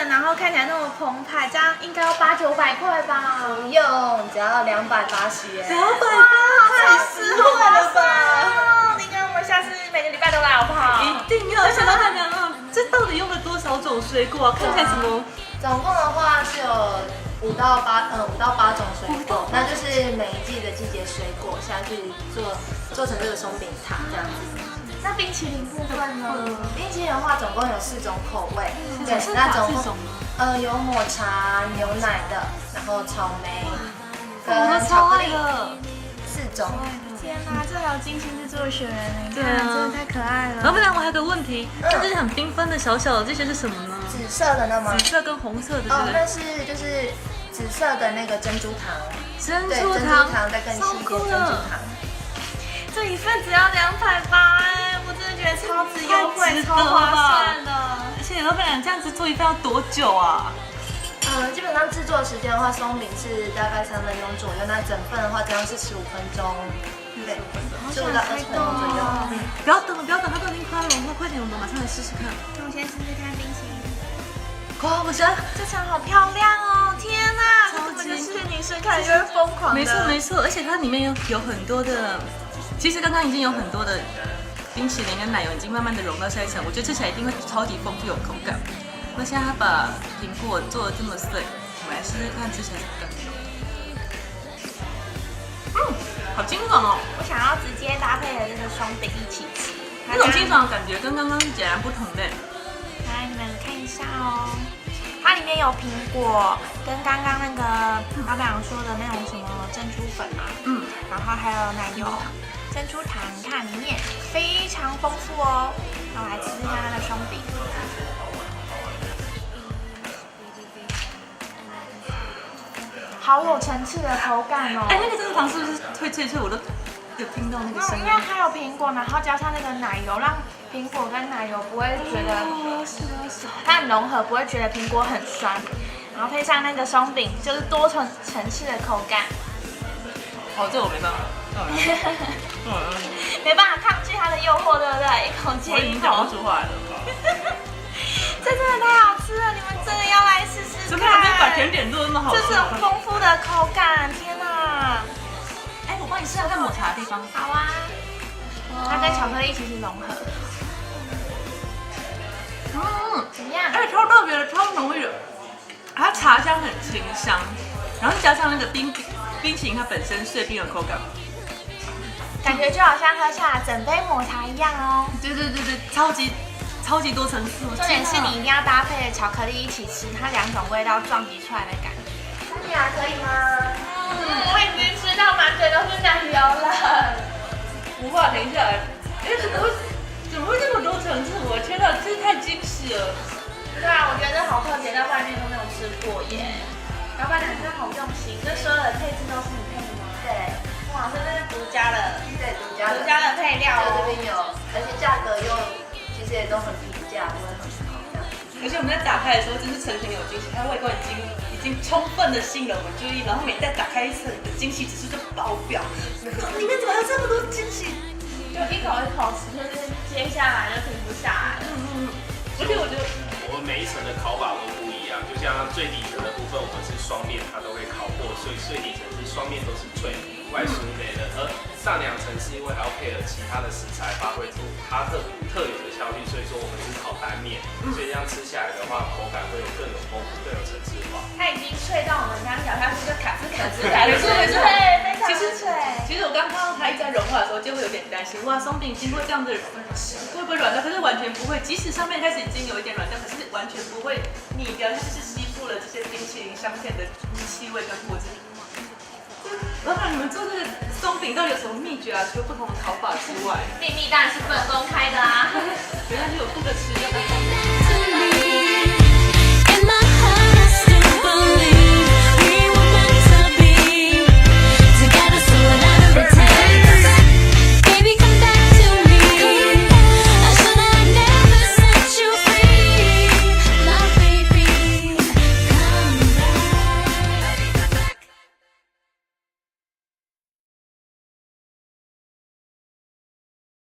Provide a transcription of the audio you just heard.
然后看起来那么澎湃，这样应该要800-900块吧？不用，只要280耶。280，太实惠了吧！你看我们下次每个礼拜都来好不好？一定要！想到看看啊，这到底用了多少种水果啊？看起来什么？总共的话是有5到8种水果，那就是每一季的季节水果下去做成这个松饼塔这样子。那冰淇淋部分呢？冰淇淋的话，总共有4种口味。对，那总共有抹茶、牛奶的，然后草莓跟巧克力4种。天哪，这还有精心制作的雪人呢！对啊，真的太可爱了。老板娘，我还有个问题，这是很缤纷的小小的，这些是什么呢？紫色的那吗？紫色跟红色的。哦，那是就是紫色的那个珍珠糖。珍珠糖再更细一点珍珠糖。这一份只要280哎，我真的觉得超值优惠，超划算的。而且老板娘这样子做一份要多久啊？基本上制作时间的话，松饼是大概3分钟左右，那整份的话这样是15分钟，对，15到20分钟左右。不要等，它都已经快融了，快点，我们马上来试试看。那我先试试看冰淇淋。哇，我觉得这场好漂亮哦！天哪，这根本就是女生看就会疯狂的。没错，而且它里面有很多的。其实刚刚已经有很多的冰淇淋跟奶油已经慢慢的融到下一层，我觉得吃起来一定会超级丰富有口感。那现在他把苹果做的这么碎，我们来试试看吃起来怎么感觉。好清爽哦！我想要直接搭配的这个松饼一起吃，那种清爽的感觉跟刚刚是截然不同的。来，你们看一下哦，它里面有苹果，跟刚刚那个老板娘说的那种什么珍珠粉嘛，然后还有奶油。珍珠糖，你看里面非常丰富哦。那我来吃吃看它的松饼，好有层次的口感哦。哎，那个珍珠糖是不是会脆脆？我都有听到那个声音。因为它有苹果，然后加上那个奶油，让苹果跟奶油不会觉得它很融合，不会觉得苹果很酸。然后配上那个松饼，就是多层次的口感。哦，这我没办法。没办法抗拒它的诱惑，对不对？一口接一口。我已经讲不出话来了。这真的太好吃了，你们真的要来试试看。怎么还没把甜点做那么好吃？这种丰富的口感，天哪！哎，我帮你试下看抹茶的地方。好啊。它跟巧克力其实融合。怎么样？哎，超特别的，超浓郁的。它茶香很清香，然后加上那个冰淇淋它本身碎冰的口感。感觉就好像喝下了整杯抹茶一样哦。对，超级多层次。重点是你一定要搭配巧克力一起吃，它2种味道撞击出来的感觉。那你还可以吗？我已经吃到满嘴都是奶油了。无法停下来。哎，怎么会这么多层次？我天哪，这太惊喜了。对啊，我觉得好特别，在外面都没有吃过耶。老板娘真的好用心，这所有的配置都是你配的吗？对。哇，这是独家的，对，独家的配料哦。这边有，而且价格又其实也都很平价，不会很好这样。而且我们在打开的时候真是层层有惊喜，它外观已经充分的吸引了我们注意，然后每再打开一层，你的惊喜指数就爆表。里面怎么还有这么多惊喜？就一口一口吃，就是接下来就停不下来了。而且我觉得我们每一层的烤法都不一样，就像最底层的部分，我们是双面，它都会烤过，所以最底层是双面都是脆，外酥内嫩，而上2层是因为还要配合其他的食材，发挥出它特有的效率，所以说我们是烤单面，所以这样吃下来的话，口感会更有丰富，更有层次化。它已经脆到我们刚咬下去就卡吱卡吱卡吱，没错，非常脆。其实我刚看到它一在融化的时候，就会有点担心，哇，松饼经过这样的会不会软掉？可是完全不会，即使上面开始已经有一点软掉，可是完全不会腻掉，就是吸附了这些冰淇淋香片的气味跟果汁。老板，你们做这个松饼到底有什么秘诀啊？除了不同的烤法之外，秘密当然是不能公开的啊。原来是有顾客吃的。